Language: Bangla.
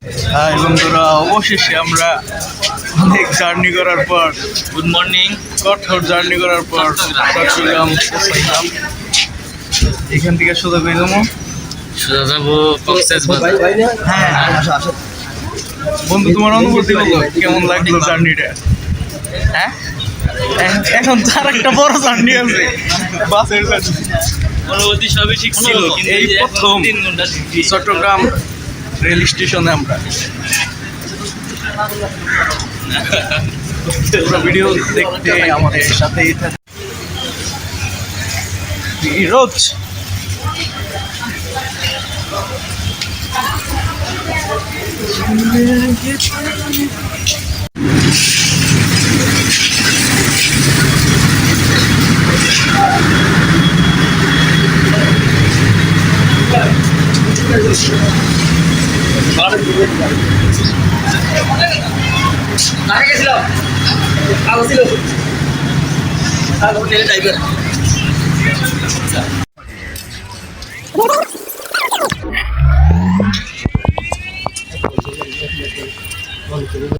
হাই বন্ধুরা, অবশেষে আমরা অনেক জার্নি করার পর, গুড মর্নিং। কঠোর জার্নি করার পর চট্টগ্রাম পৌঁছাইলাম। এখান থেকে সোজা করে যাবো, সোজা যাবো কক্সবাজার। হ্যাঁ বন্ধু, তোমার অনুভূতি বলো, কেমন লাগলো জার্নিটা? হ্যাঁ, এখন তার একটা বড় জার্নি আছে, বাসের জার্নি। অনুভূতি সবই ঠিক ছিল, কিন্তু এই প্রথম 3 ঘন্টা শিখছি। চট্টগ্রাম রেল স্টেশনে আমরা ভিডিও দেখতে আমাদের সাথেই রোজ আগে গেছিল আলো ছিল আর ওই ড্রাইভার